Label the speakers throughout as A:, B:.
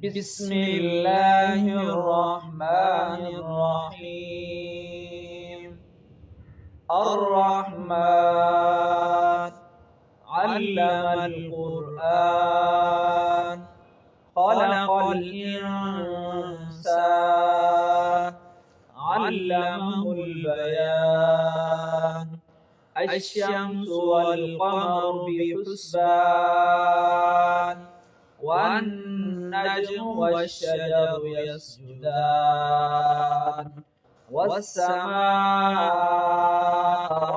A: بسم الله الرحمن الرحيم. الرحمن علم القرآن خلق الإنسان علمه البيان. الشمس والقمر بحسبان والنجم والشجر يسجدان والسماء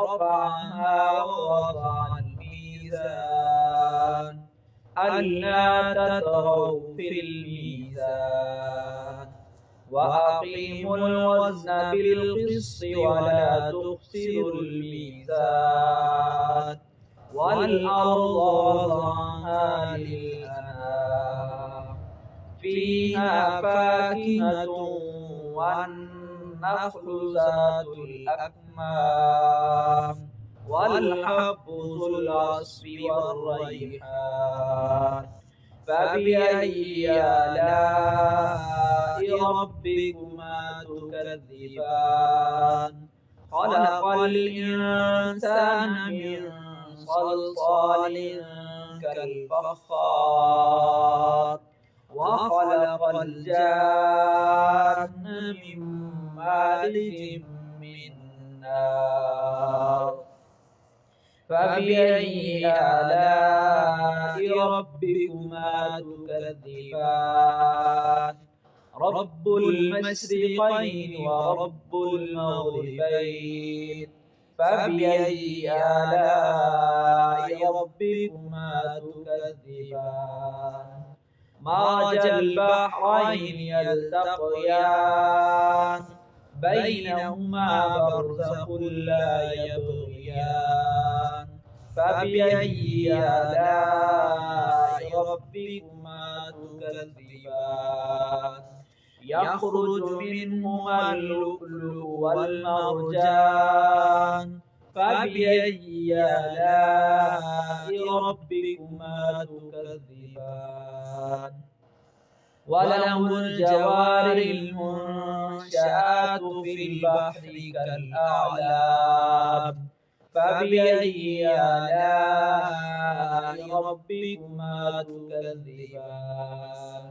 A: رفعها ووضع الميزان ألا تطغوا في الميزان وأقيموا الوزن بالقسط ولا تخسروا الميزان والأرض وضعها للأنام فيها فاكهة والنخل ذات الأكمام والحب ذو العصف والريحان فبأي آلاء ربكما تكذبان. خلق الإنسان من صلصال كالفخار وخلق الجان من مارج من نار فبأي آلاء ربكما تكذبان. رب المشرقين ورب المغربين فبأي آلاء ربكما تكذبان. مرج البحرين يلتقيان بينهما برزخ لا يبغيان فبأي آلاء ربكما تكذبان. يخرج منهما اللؤلؤ والمرجان فبأي آلاء ربكما تكذبان. وله الجوار المنشآت في البحر كالأعلام فبأي آلاء ربكما تكذبان.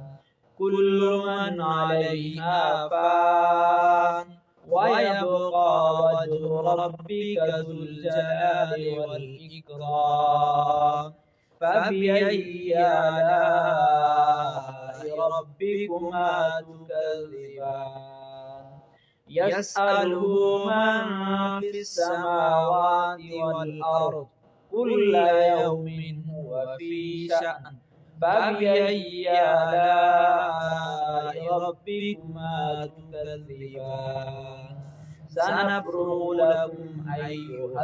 A: كل من عليها فان ويبقى وجه ربك ذو الجلال والإكرام فبأي آلاء ربكما تكذبان. يسأله من في السماوات والأرض كل يوم هو في شأن فبأي آلاء ربكما تكذبان. سنفرغ لكم أيها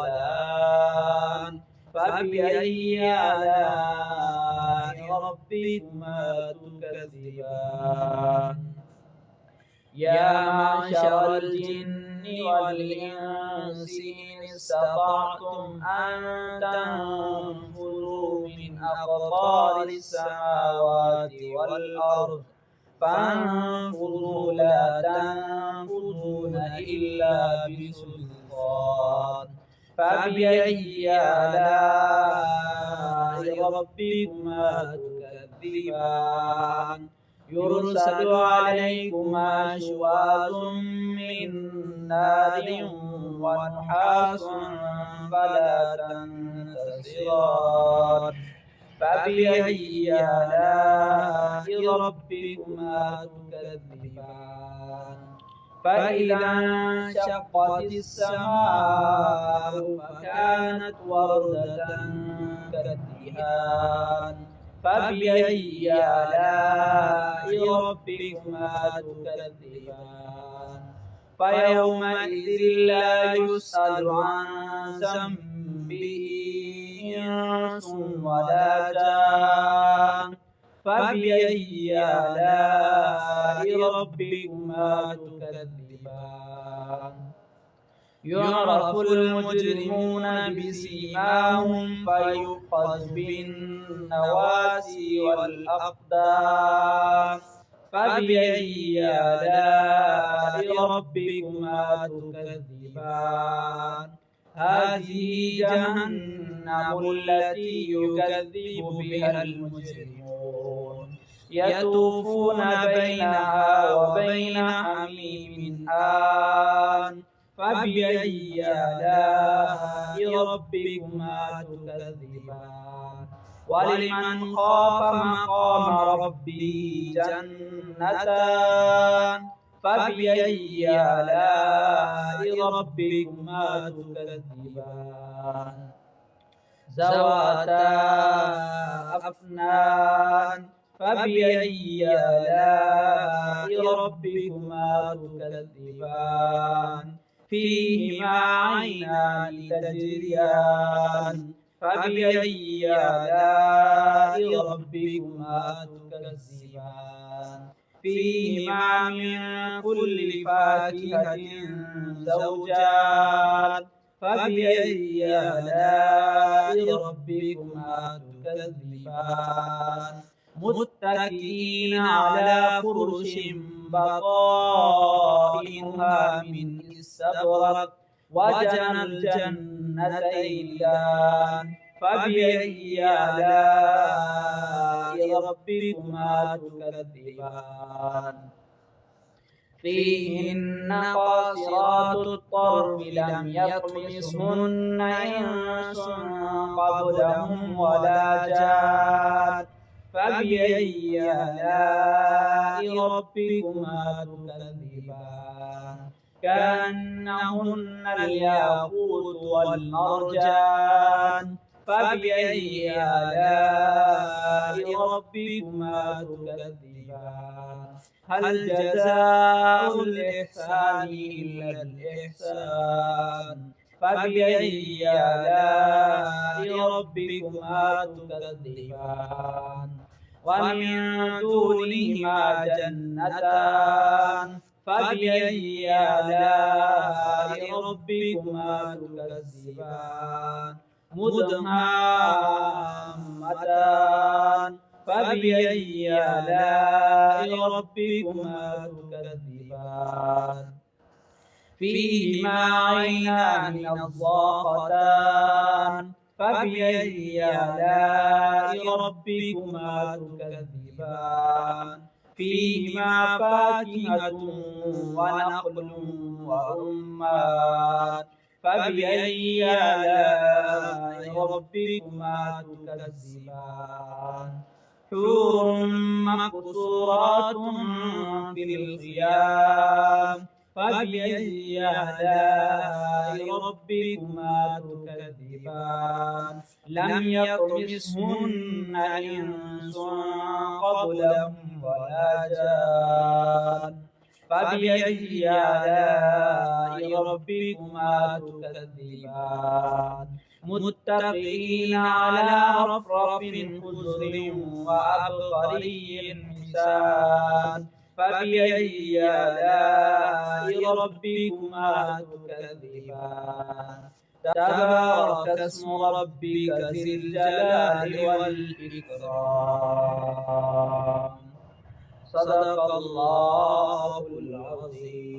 A: الثقلان فبأي آلاء ربكما تكذبان. يا معشر الجن والإنس إن استطعتم أن تنفذوا من أقطار السماوات والأرض فانفذوا لا تنفذون إلا بسلطان فبأي آلاء ربكما تكذبان. يرسل عليكما شواظ من نار ونحاس فلا تنتصران فبأي آلاء ربكما تكذبان. فإذا انشقت السماء فكانت وردة كالدهان فبأي آلاء ربكما تكذبان. فيومئذ لا يسأل عن ذنبه إنس ولا جان فبأي آلاء ربكما تكذبان. يعرف المجرمون بسيماهم فيؤخذ بالنواسي والأقدام فبأي آلاء ربكما تكذبان هذه جهنم التي يكذب بها المجرمون يطوفون بينها وبين حميم آن فبأي آلاء ربكما تكذبان ولمن خاف مقام ربه جنتان فبأي آلاء ربكما تكذبان ذواتا أفنان فبأي آلاء ربكما تكذبان فيهما عينان تجريان فبأي آلاء ربكما تكذبان فيهما من كل فاكهة زوجان فبأي آلاء ربكما تكذبان متكئين على فرش بطائنها من استبرق وجنى الجنتين دان فبأي آلاء ربكما تكذبان فيهن قاصرات الطرف لم يطمثهن إنس قبلهم ولا جان فبأي آلاء ربكما تكذبان كأنهن الياقوت والمرجان فبأي آلاء ربكما تكذبان هل جزاء الإحسان إلا الإحسان فبأي آلاء ربكما تكذبان ومن دونهما جنتان فبأي آلاء ربكما تكذبان مدهامتان فبأي آلاء ربكما تكذبان فيهما عينان نضاختان فبأي آلاء ربكما تكذبان فيهما فاكهة ونخل ورمان فبأي آلاء ربكما تكذبان حور مقصورات في الخيام فبأي آلاء ربكما تكذبان لم يطمثهن إنس قبلهم ولا جان فبأي آلاء ربكما تكذبان متكئين على رفرف خضر وعبقري حسان فبأي آلاء ربكما تكذبان تبارك اسم ربك ذي الجلال والإكرام صدق الله العظيم.